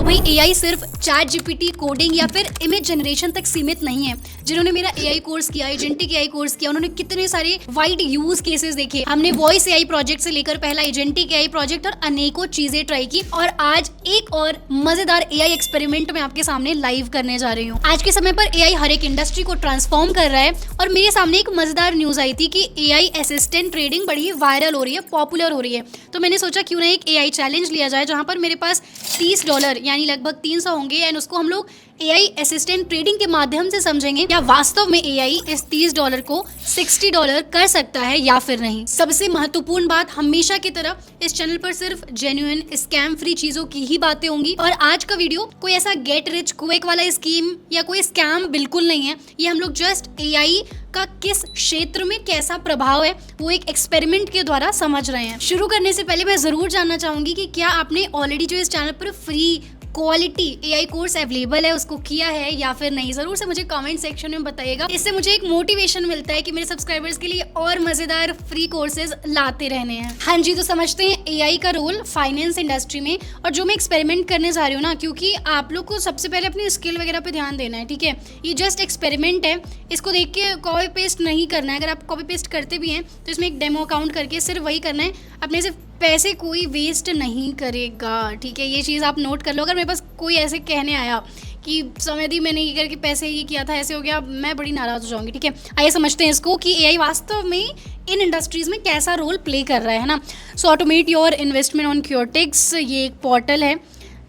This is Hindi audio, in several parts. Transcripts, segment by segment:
तो भाई एआई सिर्फ चैट जीपीटी, कोडिंग या फिर इमेज जनरेशन तक सीमित नहीं है। जिन्होंने मेरा एआई कोर्स किया, एजेंटिक एआई कोर्स किया, उन्होंने कितने सारे वाइड यूज केसेस देखे। हमने वॉइस एआई प्रोजेक्ट से लेकर पहला एजेंटिक एआई प्रोजेक्ट और अनेकों चीजें ट्राई की, और आज एक और मजेदार एआई एक्सपेरिमेंट मैं आपके सामने लाइव करने जा रही हूँ। आज के समय पर एआई हर एक इंडस्ट्री को ट्रांसफॉर्म कर रहा है, और मेरे सामने एक मजेदार न्यूज आई थी कि एआई असिस्टेंट ट्रेडिंग बड़ी वायरल हो रही है, पॉपुलर हो रही है। तो मैंने सोचा क्यों ना एक एआई चैलेंज लिया जाए, जहां पर मेरे पास $30 यानी लगभग 300 होंगे, एंड उसको हम लोग एआई असिस्टेंट ट्रेडिंग के माध्यम से समझेंगे या वास्तव में एआई इस $30 को $60 कर सकता है या फिर नहीं। सबसे महत्वपूर्ण बात, हमेशा की तरह इस चैनल पर सिर्फ जेन्युइन स्कैम फ्री चीजों की ही बातें होंगी, और आज का वीडियो कोई ऐसा गेट रिच क्विक वाला स्कीम या कोई स्कैम बिल्कुल नहीं है। ये हम लोग जस्ट एआई का किस क्षेत्र में कैसा प्रभाव है वो एक एक्सपेरिमेंट के द्वारा समझ रहे हैं। शुरू करने से पहले मैं जरूर जानना चाहूंगी कि क्या आपने ऑलरेडी जो इस चैनल पर free quality AI course available है उसको किया है या फिर नहीं। जरूर से मुझे कमेंट सेक्शन में बताइएगा, इससे मुझे एक मोटिवेशन मिलता है कि मेरे सब्सक्राइबर्स के लिए और मजेदार फ्री कोर्सेज लाते रहने हैं। हाँ जी, तो समझते हैं एआई का रोल फाइनेंस इंडस्ट्री में, और जो मैं एक्सपेरिमेंट करने जा रही हूँ ना, क्योंकि आप लोग को सबसे पहले अपनी स्किल वगैरह पे ध्यान देना है, ठीक है। ये जस्ट एक्सपेरिमेंट है, इसको देख के कॉपी पेस्ट नहीं करना है। अगर आप कॉपी पेस्ट करते भी हैं तो इसमें एक डेमो अकाउंट करके सिर्फ वही करना है, अपने से पैसे कोई वेस्ट नहीं करेगा, ठीक है। ये चीज़ आप नोट कर लो। अगर मेरे पास कोई ऐसे कहने आया कि समय दी मैंने ये करके पैसे ये किया था, ऐसे हो गया, मैं बड़ी नाराज़ हो जाऊंगी, ठीक है। आइए समझते हैं इसको कि एआई वास्तव में इन इंडस्ट्रीज़ में कैसा रोल प्ले कर रहा है ना। सो ऑटोमेट योर इन्वेस्टमेंट ऑन क्योरटिक्स, ये एक पोर्टल है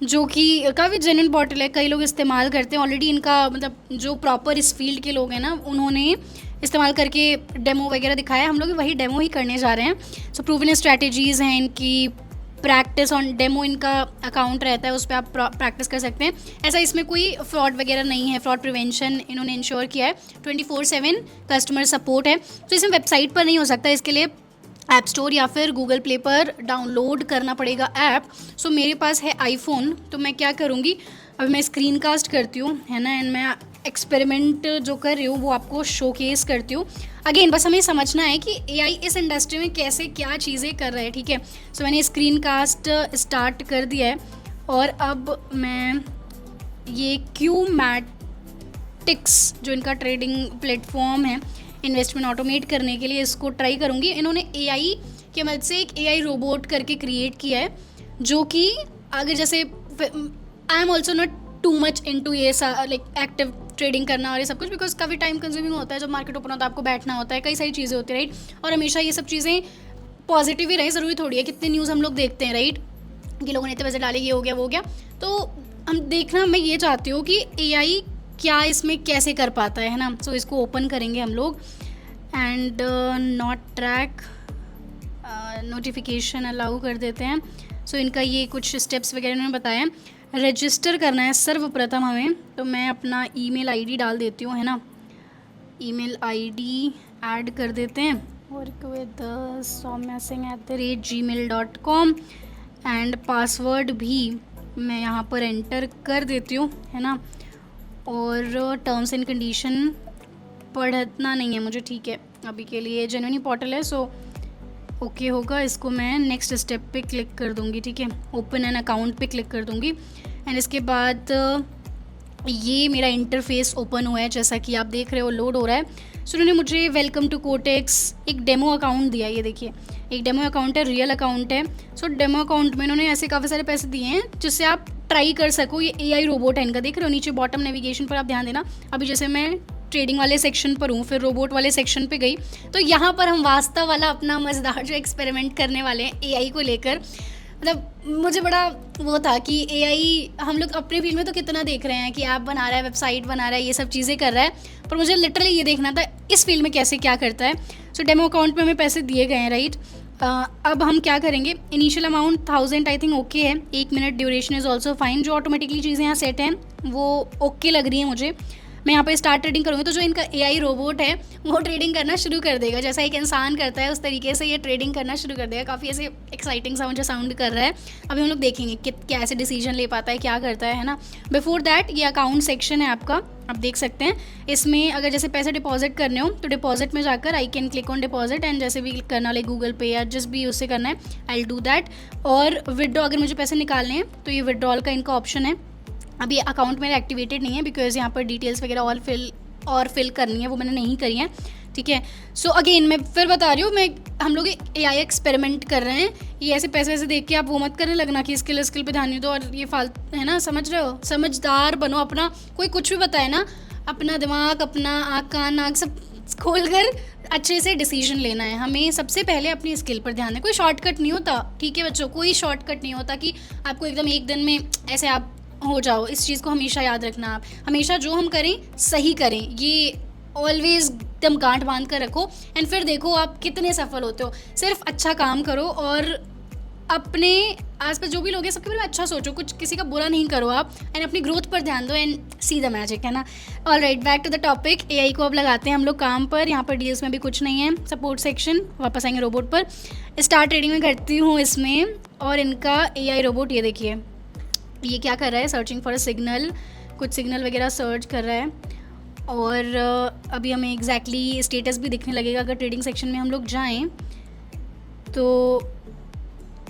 जो कि काफ़ी जेन्युइन पोर्टल है, कई लोग इस्तेमाल करते हैं ऑलरेडी। इनका मतलब जो प्रॉपर इस फील्ड के लोग हैं ना, उन्होंने इस्तेमाल करके डेमो वगैरह दिखाया। हम लोग वही डेमो ही करने जा रहे हैं। सो प्रूवन स्ट्रैटेजीज़ हैं इनकी, प्रैक्टिस ऑन डेमो इनका अकाउंट रहता है, उस पर आप प्रैक्टिस कर सकते हैं। ऐसा इसमें कोई फ्रॉड वगैरह नहीं है, फ्रॉड प्रिवेंशन इन्होंने इंश्योर किया है। 24/7 कस्टमर सपोर्ट है। तो इसमें वेबसाइट पर नहीं हो सकता, इसके लिए ऐप स्टोर या फिर गूगल प्ले पर डाउनलोड करना पड़ेगा ऐप। सो मेरे पास है आईफोन, तो मैं क्या करूँगी, अभी मैं स्क्रीन कास्ट करती हूँ, है ना, एंड मैं एक्सपेरिमेंट जो कर रही हूँ वो आपको शोकेस करती हूँ। अगेन बस हमें समझना है कि एआई इस इंडस्ट्री में कैसे क्या चीज़ें कर रहा है, ठीक है। सो मैंने स्क्रीन कास्ट स्टार्ट कर दिया है, और अब मैं ये क्यूमैटिक्स जो इनका ट्रेडिंग प्लेटफॉर्म है इन्वेस्टमेंट ऑटोमेट करने के लिए, इसको ट्राई करूँगी। इन्होंने एआई की मदद से एक एआई रोबोट करके क्रिएट किया है, जो कि अगर जैसे I am also not too much into ये लाइक एक्टिव ट्रेडिंग करना और ये सब कुछ, बिकॉज काफ़ी टाइम कंज्यूमिंग होता है। जब मार्केट ओपन होता है आपको बैठना होता है, कई सारी चीज़ें होती है, राइट। और हमेशा ये सब चीज़ें पॉजिटिव ही रहे, ज़रूरी थोड़ी है। कितने न्यूज़ हम लोग देखते हैं, राइट, कि लोगों ने इतने पैसे डाले, ये हो गया वो हो गया। तो हम देखना, मैं ये चाहती हूँ कि एआई क्या इसमें कैसे कर पाता है ना। सो इसको ओपन करेंगे हम लोग, and not track notification allow कर देते हैं। सो इनका ये कुछ स्टेप्स वगैरह इन्होंने बताया है। रजिस्टर करना है सर्वप्रथम हमें, तो मैं अपना ईमेल आईडी डाल देती हूँ, है ना। ईमेल आईडी ऐड कर देते हैं, work with soumya@gmail.com, and password भी मैं यहाँ पर एंटर कर देती हूँ, है ना। और टर्म्स एंड कंडीशन पढ़ना नहीं है मुझे, ठीक है, अभी के लिए जेन्युइन पोर्टल है, सो ओके होगा। इसको मैं नेक्स्ट स्टेप पे क्लिक कर दूंगी, ठीक है, ओपन एन अकाउंट पे क्लिक कर दूंगी, एंड इसके बाद ये मेरा इंटरफेस ओपन हुआ है, जैसा कि आप देख रहे हो लोड हो रहा है। सो उन्होंने मुझे वेलकम टू कोटेक्स एक डेमो अकाउंट दिया, ये देखिए एक डेमो अकाउंट है, रियल अकाउंट है। सो डेमो अकाउंट में इन्होंने ऐसे काफ़ी सारे पैसे दिए हैं जिससे आप ट्राई कर सको। ये एआई रोबोट है इनका, देख रहे हो नीचे बॉटम नेविगेशन पर आप ध्यान देना। अभी जैसे मैं ट्रेडिंग वाले सेक्शन पर हूँ, फिर रोबोट वाले सेक्शन पे गई, तो यहाँ पर हम वास्तव वाला अपना मज़ेदार जो एक्सपेरिमेंट करने वाले हैं एआई को लेकर। मतलब मुझे बड़ा वो था कि एआई हम लोग अपने फील्ड में तो कितना देख रहे हैं कि ऐप बना रहा है, वेबसाइट बना रहा है, ये सब चीज़ें कर रहा है, पर मुझे लिटरली ये देखना था इस फील्ड में कैसे क्या करता है। सो डेमो अकाउंट में हमें पैसे दिए गए हैं, राइट। अब हम क्या करेंगे, initial amount 1000 I think okay है, 1 minute duration is also fine. जो ऑटोमेटिकली चीज़ें यहाँ सेट हैं वो ओके लग रही हैं मुझे। मैं यहाँ पे स्टार्ट ट्रेडिंग करूँगी तो जो इनका एआई रोबोट है वो ट्रेडिंग करना शुरू कर देगा, जैसा एक इंसान करता है उस तरीके से ये ट्रेडिंग करना शुरू कर देगा। काफ़ी ऐसे एक्साइटिंग सा मुझे साउंड कर रहा है। अभी हम लोग देखेंगे कि क्या ऐसे डिसीजन ले पाता है, क्या करता है ना। बिफोर दैट ये अकाउंट सेक्शन है आपका, आप देख सकते हैं। इसमें अगर जैसे पैसे डिपॉजिट करने हो तो डिपॉजिट में जाकर I can click on deposit and जैसे भी करना लाइक गूगल पे या जिस भी उससे करना है आई विल डू दैट। और विड्रॉ, अगर मुझे पैसे निकालने हैं तो ये विड्रॉल का इनका ऑप्शन है। अभी अकाउंट मेरा एक्टिवेटेड नहीं है बिकॉज यहाँ पर डिटेल्स वगैरह फिल करनी है, वो मैंने नहीं करी है, ठीक है। सो अगेन मैं फिर बता रही हूँ, हम लोग एआई एक्सपेरिमेंट कर रहे हैं। ये ऐसे पैसे वैसे देख के आप वो मत करने लगना कि स्किल पे ध्यान नहीं दो और ये फालतू है ना, समझ रहे हो। समझदार बनो, अपना कोई कुछ भी बताए ना, अपना दिमाग, अपना आँख कान नाक सब खोल कर अच्छे से डिसीजन लेना है। हमें सबसे पहले अपनी स्किल पर ध्यान दें। कोई शॉर्टकट नहीं होता, ठीक है बच्चों, कोई शॉर्टकट नहीं होता कि आपको एकदम एक दिन में ऐसे आप हो जाओ। इस चीज़ को हमेशा याद रखना। आप हमेशा जो हम करें सही करें, ये ऑलवेज एकदम गांठ बांध कर रखो एंड फिर देखो आप कितने सफल होते हो। सिर्फ अच्छा काम करो और अपने आसपास जो भी लोग हैं सबके बारे में अच्छा सोचो, कुछ किसी का बुरा नहीं करो आप, एंड अपनी ग्रोथ पर ध्यान दो एंड सी द मैजिक, है ना। All right, back to the topic. AI को अब लगाते हैं हम लोग काम पर। यहाँ पर डील्स में भी कुछ नहीं है, सपोर्ट सेक्शन, वापस आएंगे रोबोट पर। स्टार्ट ट्रेडिंग में करती हूँ इसमें, और इनका एआई रोबोट ये देखिए ये क्या कर रहा है, सर्चिंग फॉर अ सिग्नल, कुछ सिग्नल वगैरह सर्च कर रहा है। और अभी हमें एग्जैक्टली स्टेटस भी दिखने लगेगा। अगर ट्रेडिंग सेक्शन में हम लोग जाएं तो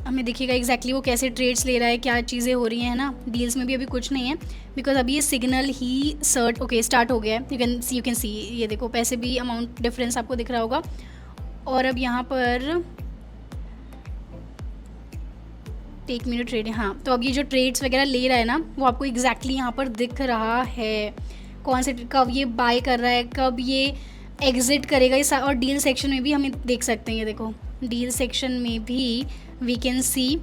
हमें दिखेगा एग्जैक्टली वो कैसे ट्रेड्स ले रहा है, क्या चीज़ें हो रही हैं ना। डील्स में भी अभी कुछ नहीं है बिकॉज अभी ये सिग्नल ही स्टार्ट हो गया है। यू कैन सी, ये देखो पैसे भी अमाउंट डिफरेंस आपको दिख रहा होगा। और अब यहाँ पर टेक मिनट ट्रेडिंग, हाँ, तो अब ये जो ट्रेड्स वगैरह ले रहा है ना वो आपको एग्जैक्टली यहाँ पर दिख रहा है, कौन से कब ये बाय कर रहा है, कब ये एग्जिट करेगा। ये और डील सेक्शन में भी हमें देख सकते हैं, ये देखो डील सेक्शन में भी वी कैन सी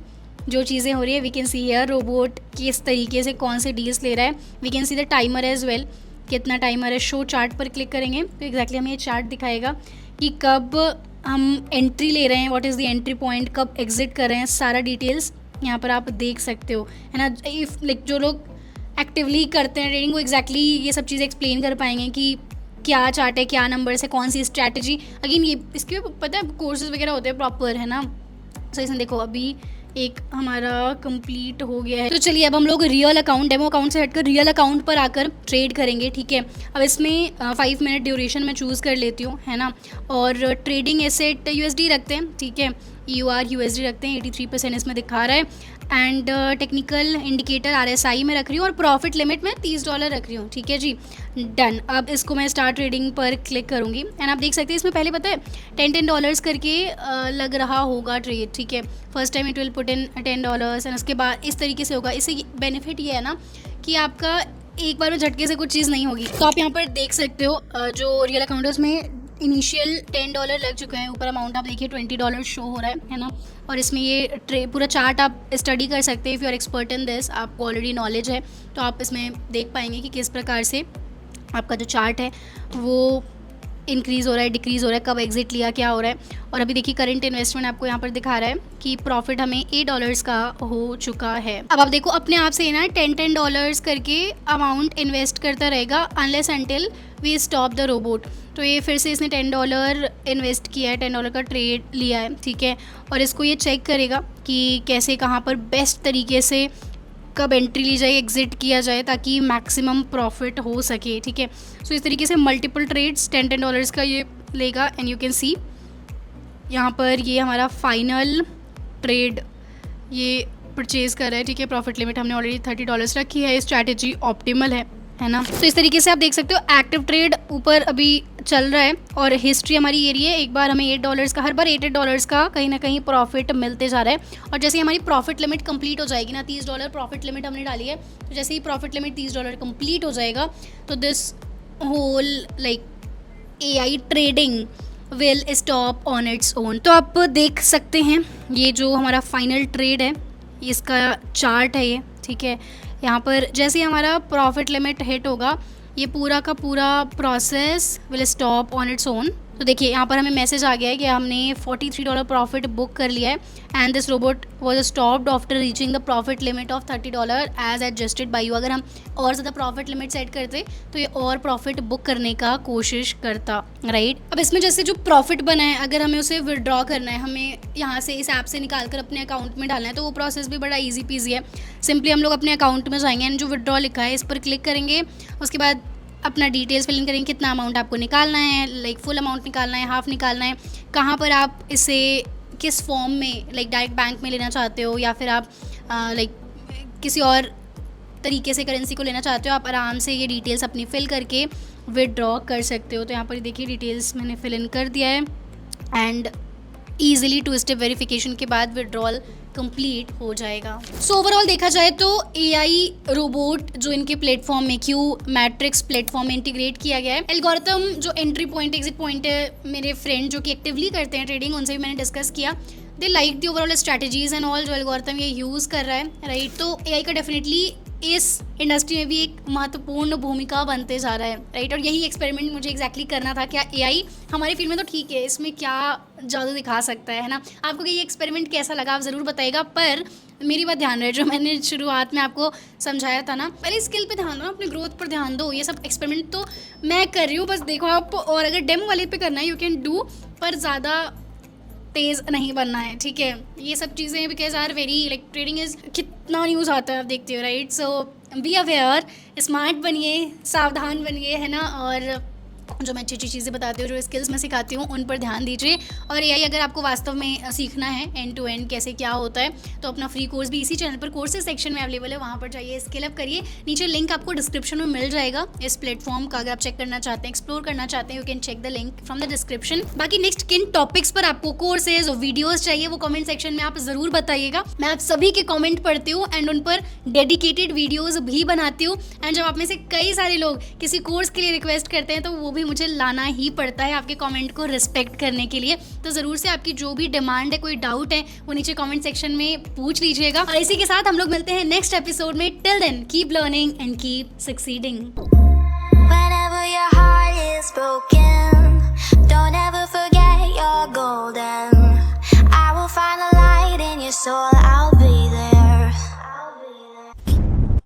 जो चीज़ें हो रही है। We can see here robot किस तरीके से कौन से डील्स ले रहा है। We can see the timer as well, कितना टाइमर है। शो चार्ट पर क्लिक करेंगे तो एग्जैक्टली हमें ये चार्ट दिखाएगा कि कब हम एंट्री ले रहे हैं, what is the entry point, कब एग्जिट कर रहे हैं, सारा डिटेल्स यहाँ पर आप देख सकते हो, है ना। इफ़ लाइक जो लोग एक्टिवली करते हैं ट्रेडिंग वो एग्जैक्टली ये सब चीज़ें एक्सप्लेन कर पाएंगे कि क्या चार्ट है, क्या नंबर्स है, कौन सी स्ट्रैटेजी। अगेन ये इसके पता है कोर्सेज वगैरह होते हैं प्रॉपर, है ना। सो इसमें देखो अभी एक हमारा कंप्लीट हो गया है। तो चलिए अब हम लोग रियल अकाउंट, डेमो अकाउंट से हटकर रियल अकाउंट पर आकर ट्रेड करेंगे, ठीक है। अब इसमें 5 मिनट ड्यूरेशन में चूज़ कर लेती हूँ, है ना। और ट्रेडिंग एसेट यूएसडी रखते हैं, ठीक है, यूएसडी रखते हैं। 83% इसमें दिखा रहा है। एंड टेक्निकल इंडिकेटर RSI में रख रही हूँ और प्रॉफिट लिमिट में $30 रख रही हूँ, ठीक है जी, डन। अब इसको मैं स्टार्ट ट्रेडिंग पर क्लिक करूँगी एंड आप देख सकते हैं इसमें पहले पता है $10 करके लग रहा होगा ट्रेड, ठीक है। First time it will put in $10 and उसके बाद इस तरीके से होगा। इससे बेनिफिट ये है ना कि आपका एक बार में झटके से कुछ चीज़ नहीं होगी। तो आप यहाँ पर देख सकते हो जो रियल अकाउंट है उसमें इनिशियल $10 लग चुका है। ऊपर अमाउंट आप देखिए $20 शो हो रहा है ना। और इसमें ये पूरा चार्ट आप स्टडी कर सकते हैं। If you are expert in this, आपको ऑलरेडी नॉलेज है तो आप इसमें देख पाएंगे कि किस प्रकार से आपका जो चार्ट है वो इंक्रीज़ हो रहा है, डिक्रीज़ हो रहा है, कब एग्जिट लिया, क्या हो रहा है। और अभी देखिए करंट इन्वेस्टमेंट आपको यहाँ पर दिखा रहा है कि प्रॉफिट हमें $8 का हो चुका है। अब आप देखो अपने आप से ना $10 करके अमाउंट इन्वेस्ट करता रहेगा unless until we stop the robot. तो ये फिर से इसने $10 इन्वेस्ट किया है, $10 का ट्रेड लिया है, ठीक है। और इसको ये चेक करेगा कि कैसे कहाँ पर बेस्ट तरीके से कब एंट्री ली जाए, एग्जिट किया जाए ताकि मैक्सिमम प्रॉफिट हो सके, ठीक है। सो इस तरीके से मल्टीपल ट्रेड्स $10 का ये लेगा एंड यू कैन सी यहाँ पर ये हमारा फाइनल ट्रेड ये परचेज़ कर रहा है, ठीक है। प्रॉफिट लिमिट हमने ऑलरेडी $30 रखी है। स्ट्रैटेजी ऑप्टिमल है ना। तो इस तरीके से आप देख सकते हो एक्टिव ट्रेड ऊपर अभी चल रहा है और हिस्ट्री हमारी ये रही है। एक बार हमें $8 का, हर बार $8 का कहीं ना कहीं प्रॉफिट मिलते जा रहा है। और जैसे हमारी प्रॉफिट लिमिट कंप्लीट हो जाएगी ना, $30 प्रॉफिट लिमिट हमने डाली है, तो जैसे ही प्रॉफिट लिमिट $30 कंप्लीट हो जाएगा तो this whole like AI trading will stop on its own. तो आप देख सकते हैं ये जो हमारा फाइनल ट्रेड है इसका चार्ट है ये, ठीक है। यहाँ पर जैसे ही हमारा प्रॉफिट लिमिट हिट होगा ये पूरा का पूरा process will stop on its own. तो देखिए यहाँ पर हमें मैसेज आ गया है कि हमने $43 प्रॉफिट बुक कर लिया है and this robot was stopped after reaching the profit limit of $30 as adjusted by you. अगर हम और ज़्यादा प्रॉफिट लिमिट सेट करते तो ये और प्रॉफिट बुक करने का कोशिश करता, राइट। अब इसमें जैसे जो प्रॉफिट बना है अगर हमें उसे विड्रॉ करना है, हमें यहाँ से इस ऐप से निकाल कर अपने अकाउंट में डालना है, तो वो प्रोसेस भी बड़ा ईजी पीजी है। सिंपली हम लोग अपने अकाउंट में जाएंगे एंड जो विड्रॉ लिखा है इस पर क्लिक करेंगे, उसके बाद अपना डिटेल्स फिल इन करेंगे, कितना अमाउंट आपको निकालना है, लाइक फुल अमाउंट निकालना है, हाफ निकालना है, कहाँ पर आप इसे किस फॉर्म में, लाइक डायरेक्ट बैंक में लेना चाहते हो या फिर आप लाइक किसी और तरीके से करेंसी को लेना चाहते हो, आप आराम से ये डिटेल्स अपनी फिल करके विड्रॉ कर सकते हो। तो यहाँ पर देखिए डिटेल्स मैंने फिल इन कर दिया है एंड ईजिली 2 स्टेप वेरिफिकेशन के बाद विड्रॉल कंप्लीट हो जाएगा। सो ओवरऑल देखा जाए तो एआई रोबोट जो इनके प्लेटफॉर्म में क्यू मैट्रिक्स प्लेटफॉर्म में इंटीग्रेट किया गया है, एल्गोरिथम जो एंट्री पॉइंट एग्जिट पॉइंट है, मेरे फ्रेंड जो कि एक्टिवली करते हैं ट्रेडिंग, उनसे भी मैंने डिस्कस किया, they like the overall strategies and all जो एल्गोरिथम ये यूज़ कर रहा है, राइट। तो एआई का डेफिनेटली इस इंडस्ट्री में भी एक महत्वपूर्ण भूमिका बनते जा रहा है, राइट। और यही एक्सपेरिमेंट मुझे एग्जैक्टली करना था, क्या एआई हमारी फील्ड में तो ठीक है, इसमें क्या जादू दिखा सकता है ना। आपको ये एक्सपेरिमेंट कैसा लगा आप ज़रूर बताइएगा, पर मेरी बात ध्यान रहे, जो मैंने शुरुआत में आपको समझाया था ना, पहले स्किल पे ध्यान दो, अपने ग्रोथ पर ध्यान दो। ये सब एक्सपेरिमेंट तो मैं कर रही हूँ, बस देखो आप, और अगर डेमो वाले पे करना है यू कैन डू, पर ज़्यादा तेज़ नहीं बनना है, ठीक है। ये सब चीज़ें because are very like trading is कितना न्यूज़ आता है आप देखते हो, right. So be aware, smart बनिए, सावधान बनिए, है ना। और जो मैं अच्छी अच्छी चीज़ें बताती हूँ, जो स्किल्स मैं सिखाती हूँ, उन पर ध्यान दीजिए। और एआई अगर आपको वास्तव में सीखना है एंड टू एंड कैसे क्या होता है, तो अपना फ्री कोर्स भी इसी चैनल पर कोर्सेज सेक्शन में अवेलेबल है, वहाँ पर जाइए, स्किल अप करिए। नीचे लिंक आपको डिस्क्रिप्शन में मिल जाएगा इस प्लेटफॉर्म का, अगर आप चेक करना चाहते हैं, एक्सप्लोर करना चाहते हैं, you can check the link from the description. बाकी नेक्स्ट किन टॉपिक्स पर आपको कोर्सेज और वीडियोज चाहिए वो कमेंट सेक्शन में आप ज़रूर बताइएगा। मैं आप सभी के कॉमेंट पढ़ती हूँ एंड उन पर डेडिकेटेड वीडियोज़ भी बनाती हूँ। एंड जब आप में से कई सारे लोग किसी कोर्स के लिए रिक्वेस्ट करते हैं तो वो भी मुझे लाना ही पड़ता है आपके कमेंट को रिस्पेक्ट करने के लिए। तो ज़रूर से आपकी जो भी डिमांड है, कोई डाउट है, वो नीचे कमेंट सेक्शन में पूछ लीजिएगा। और इसी के साथ हम लोग मिलते हैं नेक्स्ट एपिसोड में। Till then keep learning and keep succeeding. Whenever your heart is broken